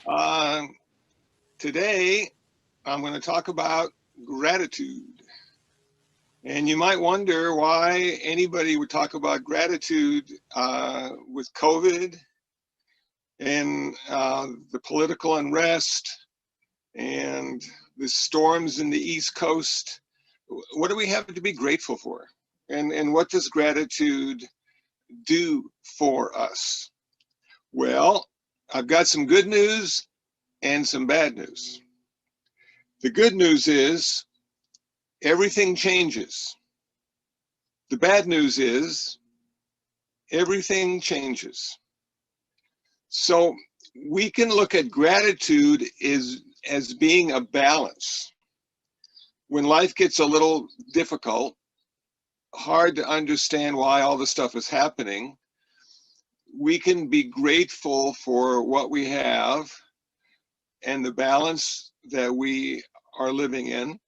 Uh, Today, I'm going to talk about gratitude. And you might wonder why anybody would talk about gratitude with COVID and the political unrest and the storms in the East Coast. What do we have to be grateful for? And what does gratitude do for us? Well, I've got some good news and some bad news. The good news is everything changes. The bad news is everything changes. So we can look at gratitude as being a balance. When life gets a little difficult, hard to understand why all this stuff is happening, we can be grateful for what we have and the balance that we are living in.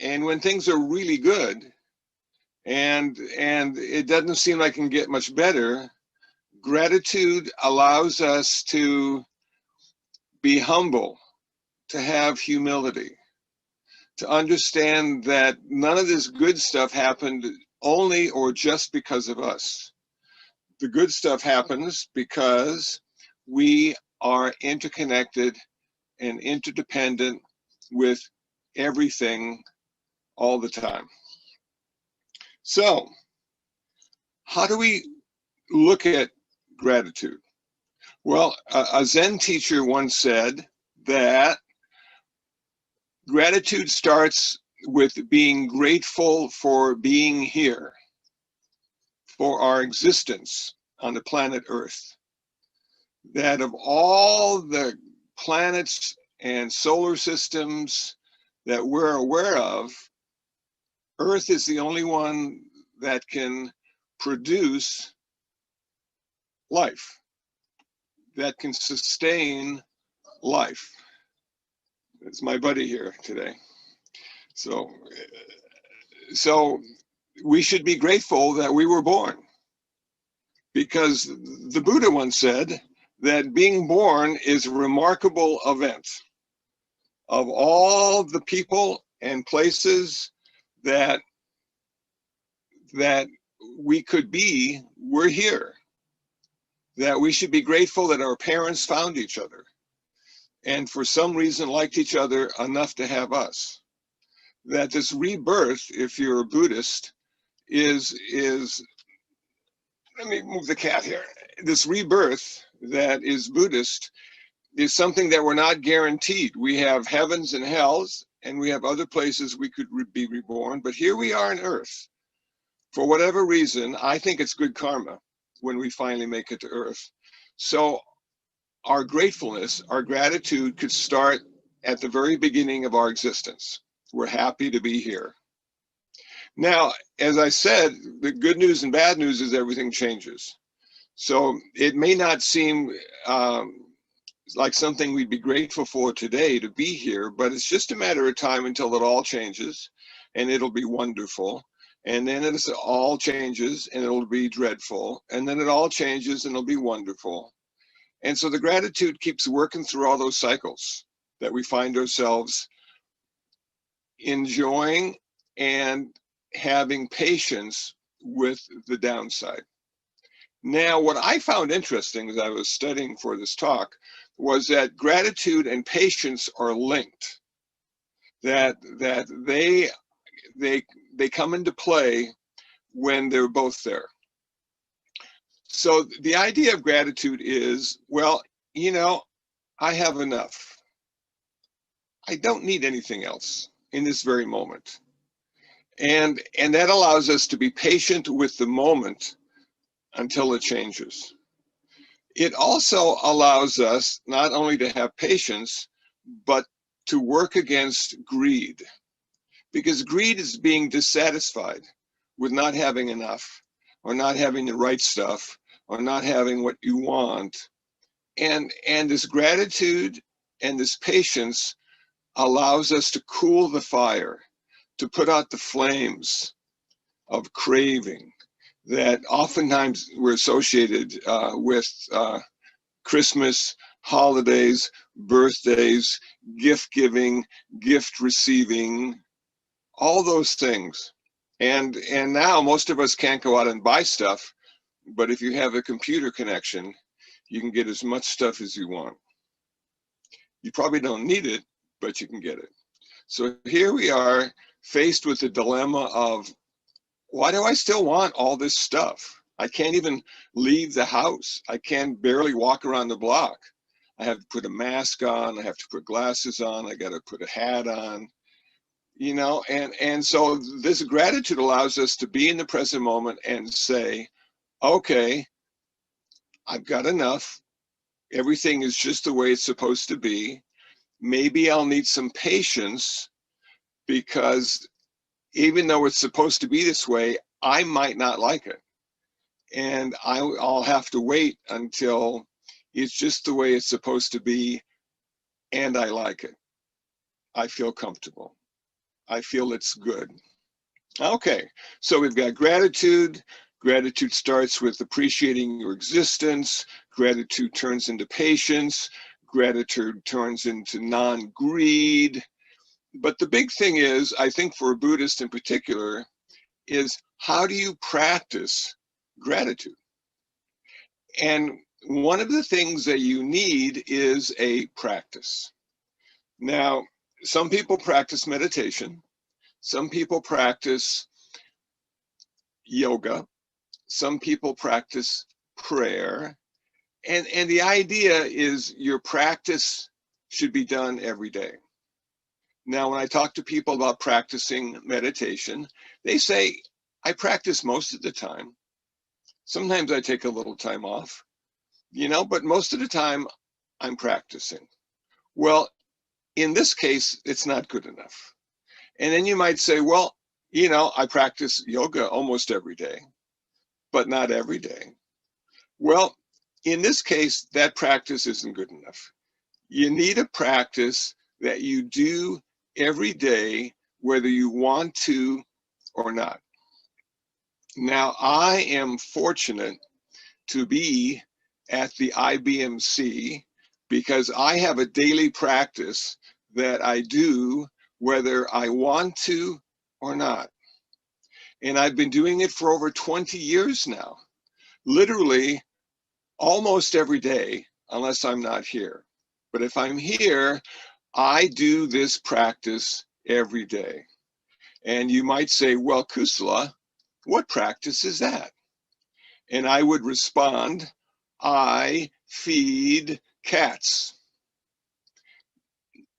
And when things are really good and it doesn't seem like it can get much better, gratitude allows us to be humble, to have humility, to understand that none of this good stuff happened only or just because of us. The good stuff happens because we are interconnected and interdependent with everything all the time. So, how do we look at gratitude? Well, a Zen teacher once said that gratitude starts with being grateful for being here, for our existence on the planet Earth. That of all the planets and solar systems that we're aware of, Earth is the only one that can produce life, that can sustain life. It's my buddy here today. So we should be grateful that we were born, because the Buddha once said that being born is a remarkable event. Of all the people and places that we could be, we're here. That we should be grateful that our parents found each other and for some reason liked each other enough to have us. That this rebirth, if you're a Buddhist, is let me move the cat here. This rebirth that is Buddhist is something that we're not guaranteed. We have heavens and hells, and we have other places we could be reborn, but here we are on Earth. For whatever reason, I think it's good karma when we finally make it to Earth. So our gratefulness, our gratitude could start at the very beginning of our existence. We're happy to be here. Now, as I said, the good news and bad news is everything changes. So it may not seem like something we'd be grateful for today to be here, but it's just a matter of time until it all changes, and it'll be wonderful. And then it all changes and it'll be dreadful. And then it all changes and it'll be wonderful. And so the gratitude keeps working through all those cycles that we find ourselves enjoying and having patience with the downside. Now, what I found interesting as I was studying for this talk was that gratitude and patience are linked. That they come into play when they're both there. So the idea of gratitude is, well, you know, I have enough. I don't need anything else in this very moment. And that allows us to be patient with the moment until it changes. It also allows us not only to have patience, but to work against greed. Because greed is being dissatisfied with not having enough, or not having the right stuff, or not having what you want. And this gratitude and this patience allows us to cool the fire, to put out the flames of craving that oftentimes were associated with Christmas, holidays, birthdays, gift giving, gift receiving, all those things. And now most of us can't go out and buy stuff, but if you have a computer connection, you can get as much stuff as you want. You probably don't need it, but you can get it. So here we are faced with the dilemma of, why do I still want all this stuff? I can't even leave the house. I can barely walk around the block. I have to put a mask on. I have to put glasses on. I got to put a hat on, you know, and so this gratitude allows us to be in the present moment and say, okay, I've got enough. Everything is just the way it's supposed to be. Maybe I'll need some patience, because even though it's supposed to be this way, I might not like it. And I'll have to wait until it's just the way it's supposed to be, and I like it. I feel comfortable. I feel it's good. Okay, so we've got gratitude. Gratitude starts with appreciating your existence. Gratitude turns into patience. Gratitude turns into non-greed. But the big thing is, I think for a Buddhist in particular, is how do you practice gratitude? And one of the things that you need is a practice. Now, some people practice meditation. Some people practice yoga. Some people practice prayer. And the idea is your practice should be done every day. Now, when I talk to people about practicing meditation, they say, I practice most of the time. Sometimes I take a little time off, you know, but most of the time I'm practicing. Well, in this case, it's not good enough. And then you might say, well, you know, I practice yoga almost every day, but not every day. Well, in this case, that practice isn't good enough. You need a practice that you do every day, whether you want to or not. Now, I am fortunate to be at the IBMC because I have a daily practice that I do whether I want to or not. And I've been doing it for over 20 years now, literally almost every day, unless I'm not here. But if I'm here, I do this practice every day. And you might say, well, Kusala, what practice is that? And I would respond, I feed cats.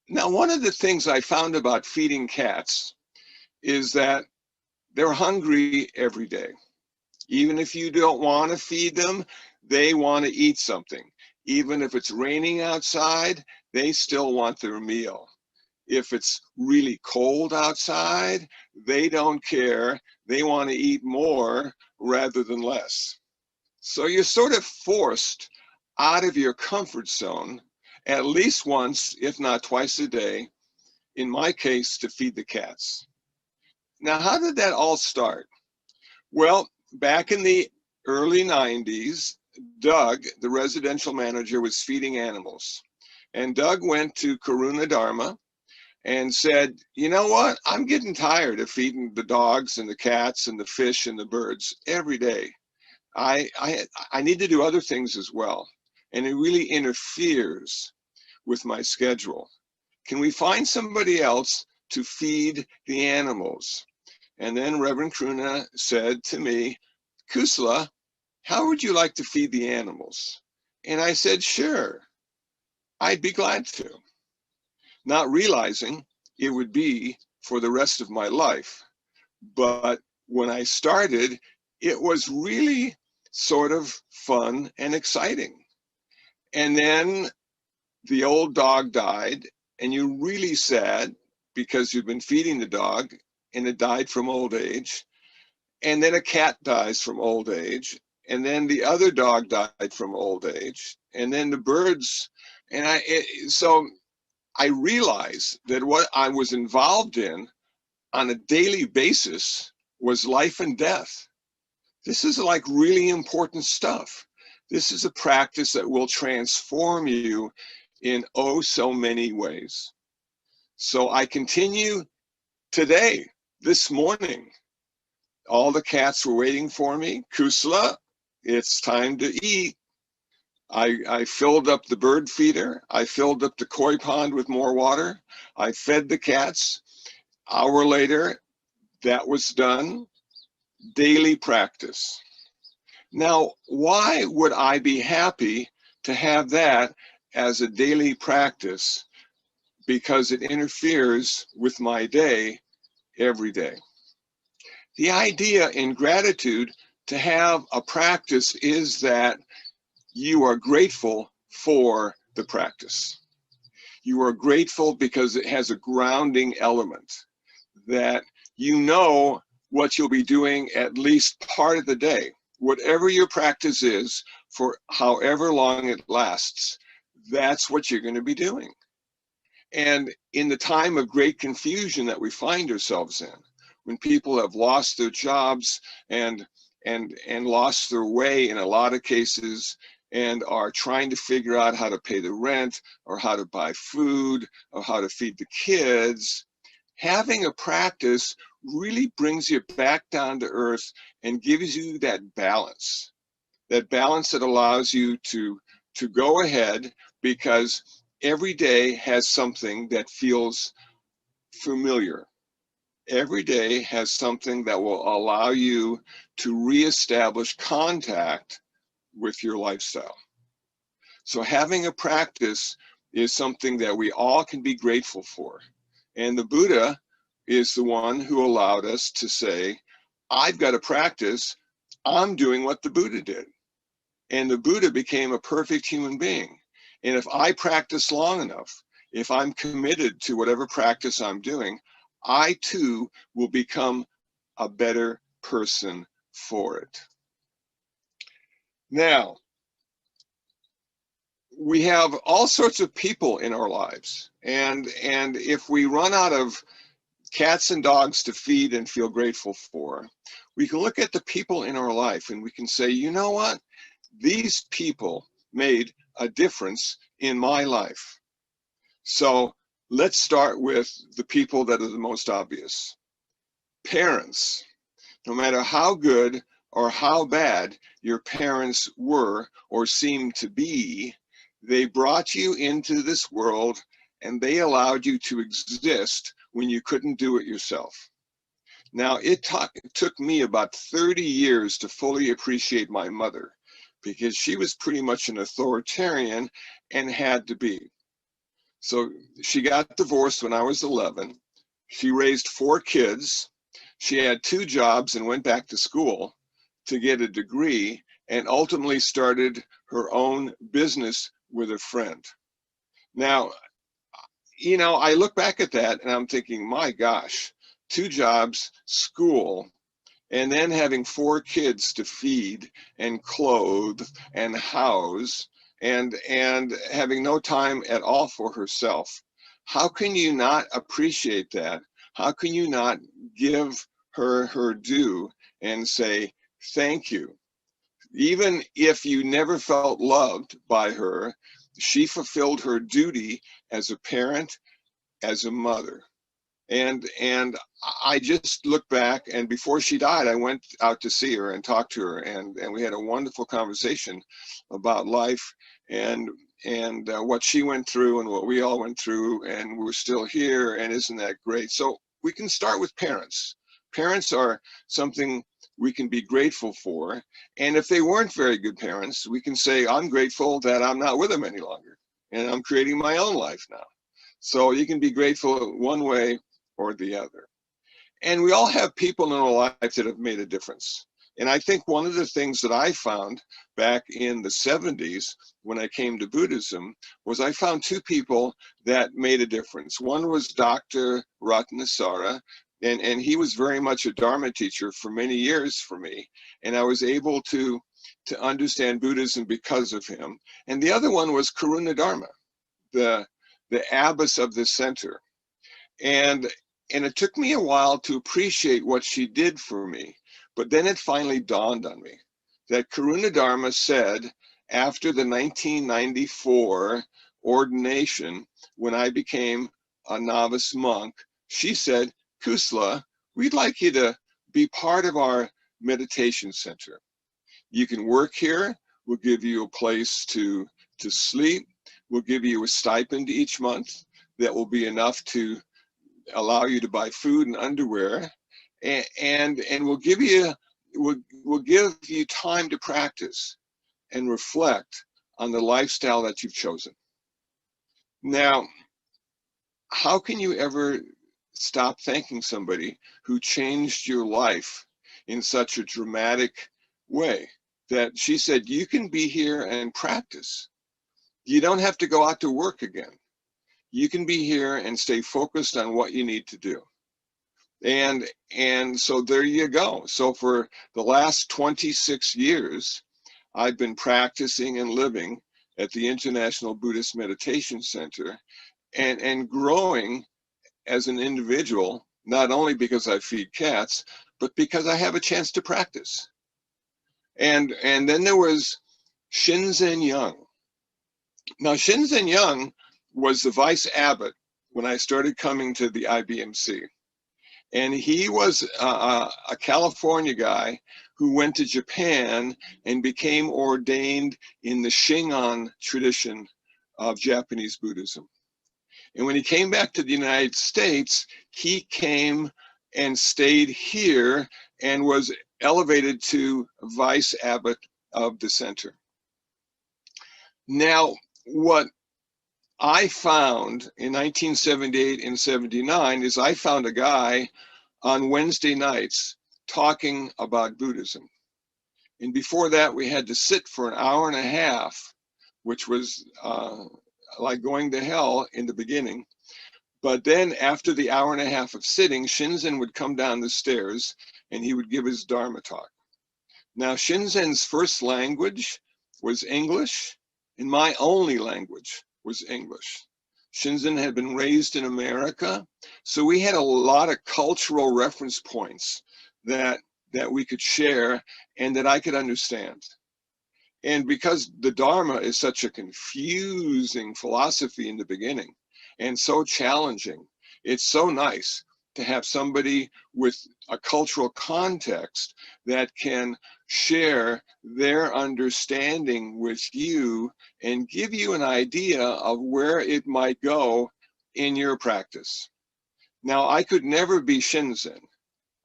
Now, one of the things I found about feeding cats is that they're hungry every day. Even if you don't want to feed them, they want to eat something. Even if it's raining outside, they still want their meal. If it's really cold outside, they don't care. They want to eat more rather than less. So you're sort of forced out of your comfort zone at least once, if not twice a day, in my case, to feed the cats. Now, how did that all start? Well, back in the early 90s, Doug, the residential manager, was feeding animals. And Doug went to Karuna Dharma and said, you know what? I'm getting tired of feeding the dogs and the cats and the fish and the birds every day. I need to do other things as well. And it really interferes with my schedule. Can we find somebody else to feed the animals? And then Reverend Karuna said to me, Kusala, how would you like to feed the animals? And I said, sure, I'd be glad to. Not realizing it would be for the rest of my life. But when I started, it was really sort of fun and exciting. And then the old dog died, and you're really sad because you've been feeding the dog and it died from old age. And then a cat dies from old age. And then the other dog died from old age. And then the birds. And so I realized that what I was involved in on a daily basis was life and death. This is like really important stuff. This is a practice that will transform you in oh so many ways. So I continue today, this morning. All the cats were waiting for me. Kusala, it's time to eat. I filled up the bird feeder. I filled up the koi pond with more water. I fed the cats. Hour later, that was done. Daily practice. Now, why would I be happy to have that as a daily practice? Because it interferes with my day every day. The idea in gratitude to have a practice is that you are grateful for the practice. You are grateful because it has a grounding element, that you know what you'll be doing at least part of the day. Whatever your practice is, for however long it lasts, that's what you're going to be doing. And in the time of great confusion that we find ourselves in, when people have lost their jobs and lost their way in a lot of cases, and are trying to figure out how to pay the rent or how to buy food or how to feed the kids, having a practice really brings you back down to earth and gives you that balance that allows you to go ahead, because every day has something that feels familiar. Every day has something that will allow you to reestablish contact with your lifestyle. So having a practice is something that we all can be grateful for. And the Buddha is the one who allowed us to say, I've got a practice, I'm doing what the Buddha did. And the Buddha became a perfect human being. And if I practice long enough, if I'm committed to whatever practice I'm doing, I too will become a better person for it. Now, we have all sorts of people in our lives. And if we run out of cats and dogs to feed and feel grateful for, we can look at the people in our life and we can say, you know what? These people made a difference in my life. So let's start with the people that are the most obvious. Parents. No matter how good or how bad your parents were or seemed to be, they brought you into this world and they allowed you to exist when you couldn't do it yourself. Now, it took me about 30 years to fully appreciate my mother, because she was pretty much an authoritarian and had to be. So she got divorced when I was 11. She raised 4 kids. She had 2 jobs and went back to school to get a degree, and ultimately started her own business with a friend. Now, you know, I look back at that and I'm thinking, my gosh, 2 jobs, school, and then having 4 kids to feed and clothe and house, and having no time at all for herself. How can you not appreciate that? How can you not give her her due and say thank you? Even if you never felt loved by her, she fulfilled her duty as a parent, as a mother. And I just look back, and before she died, I went out to see her and talked to her, and we had a wonderful conversation about life and what she went through and what we all went through, and we're still here, and isn't that great? So we can start with parents. Parents are something we can be grateful for, and if they weren't very good parents, we can say, I'm grateful that I'm not with them any longer, and I'm creating my own life now. So you can be grateful one way or the other. And we all have people in our life that have made a difference. And I think one of the things that I found back in the 70s when I came to Buddhism was I found 2 people that made a difference. One was Dr. Ratnasara, and he was very much a Dharma teacher for many years for me. And I was able to understand Buddhism because of him. And the other one was Karuna Dharma, the abbess of the center. And it took me a while to appreciate what she did for me. But then it finally dawned on me that Karuna Dharma said, after the 1994 ordination, when I became a novice monk, she said, Kusala, we'd like you to be part of our meditation center. You can work here. We'll give you a place to sleep. We'll give you a stipend each month that will be enough to allow you to buy food and underwear. And we'll give you time to practice and reflect on the lifestyle that you've chosen. Now, how can you ever stop thanking somebody who changed your life in such a dramatic way that she said, you can be here and practice. You don't have to go out to work again. You can be here and stay focused on what you need to do. And so there you go. So for the last 26 years, I've been practicing and living at the International Buddhist Meditation Center and growing as an individual, not only because I feed cats, but because I have a chance to practice. And then there was Shinzen Young. Now, Shinzen Young was the vice abbot when I started coming to the IBMC. And he was a California guy who went to Japan and became ordained in the Shingon tradition of Japanese Buddhism. And when he came back to the United States, he came and stayed here and was elevated to vice abbot of the center. Now, what I found in 1978 and 79 is I found a guy on Wednesday nights talking about Buddhism. And before that, we had to sit for an hour and a half, which was like going to hell in the beginning. But then after the hour and a half of sitting, Shinzen would come down the stairs and he would give his Dharma talk. Now, Shinzen's first language was English, and my only language was English. Shinzen had been raised in America, so we had a lot of cultural reference points that we could share and that I could understand. And because the Dharma is such a confusing philosophy in the beginning and so challenging, it's so nice to have somebody with a cultural context that can share their understanding with you and give you an idea of where it might go in your practice. Now, I could never be Shinzen.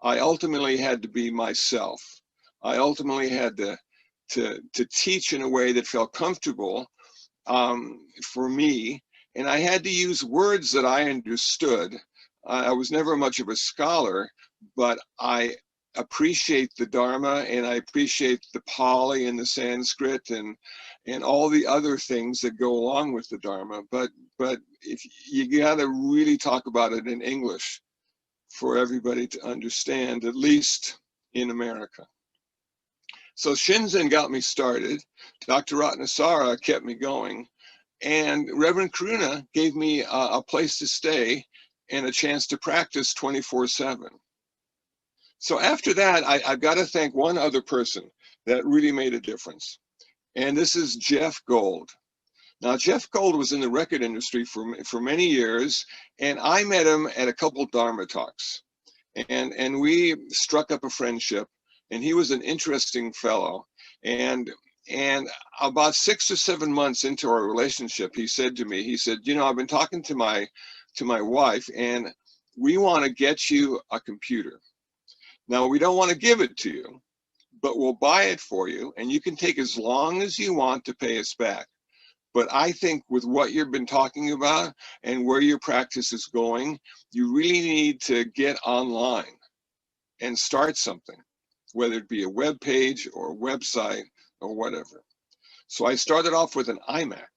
I ultimately had to be myself. I ultimately had to teach in a way that felt comfortable for me, and I had to use words that I understood. I was never much of a scholar, but I appreciate the Dharma and I appreciate the Pali and the Sanskrit and all the other things that go along with the Dharma. But if you got to really talk about it in English for everybody to understand, at least in America. So Shinzen got me started. Dr. Ratnasara kept me going. And Reverend Karuna gave me a place to stay and a chance to practice 24/7. So after that, I've got to thank one other person that really made a difference. And this is Jeff Gold. Now, Jeff Gold was in the record industry for many years, and I met him at a couple Dharma talks. And we struck up a friendship, and he was an interesting fellow. And about 6 or 7 months into our relationship, he said to me, he said, you know, I've been talking to my wife, and we want to get you a computer. Now, we don't want to give it to you, but we'll buy it for you, and you can take as long as you want to pay us back. But I think with what you've been talking about and where your practice is going, you really need to get online and start something, whether it be a web page or a website or whatever. So I started off with an iMac,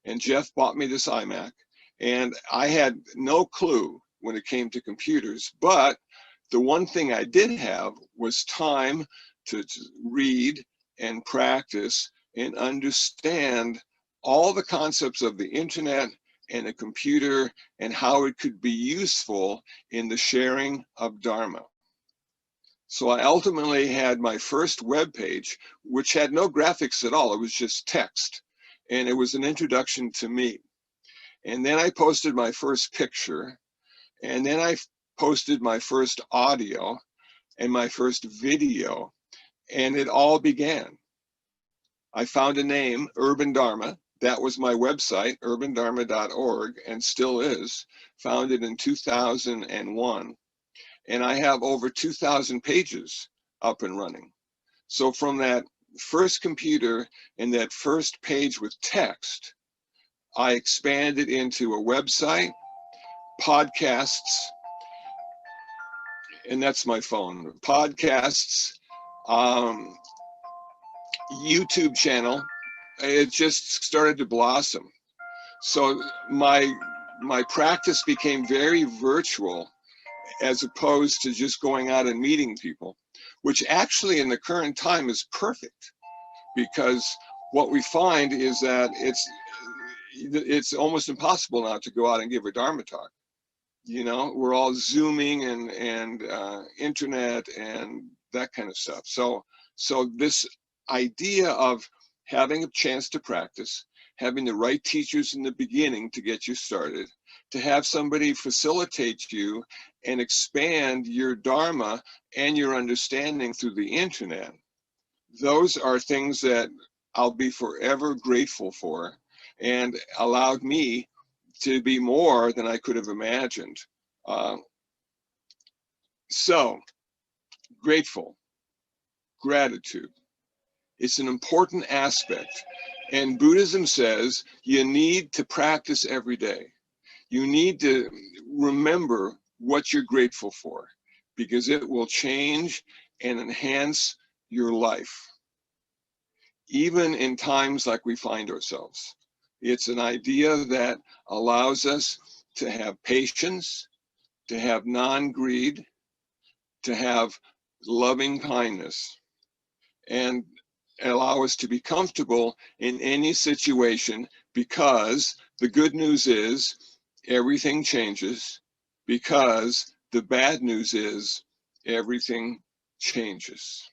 and Jeff bought me this iMac, and I had no clue when it came to computers, but the one thing I did have was time to read and practice and understand all the concepts of the internet and a computer and how it could be useful in the sharing of Dharma. So I ultimately had my first web page, which had no graphics at all. It was just text. And it was an introduction to me. And then I posted my first picture. And then I posted my first audio and my first video. And it all began. I found a name, Urban Dharma. That was my website, urbandharma.org, and still is, founded in 2001. And I have over 2,000 pages up and running. So from that first computer and that first page with text, I expanded into a website, podcasts, and that's my phone, podcasts, YouTube channel. It just started to blossom. So my practice became very virtual, as opposed to just going out and meeting people, which actually in the current time is perfect, because what we find is that it's almost impossible now to go out and give a Dharma talk. You know, we're all Zooming and internet and that kind of stuff. So this idea of having a chance to practice, having the right teachers in the beginning to get you started, to have somebody facilitate you and expand your Dharma and your understanding through the internet, those are things that I'll be forever grateful for, and allowed me to be more than I could have imagined. So, grateful, gratitude. It's an important aspect. And Buddhism says you need to practice every day. You need to remember what you're grateful for, because it will change and enhance your life, even in times like we find ourselves. It's an idea that allows us to have patience, to have non-greed, to have loving kindness, and allow us to be comfortable in any situation, because the good news is everything changes, because the bad news is everything changes.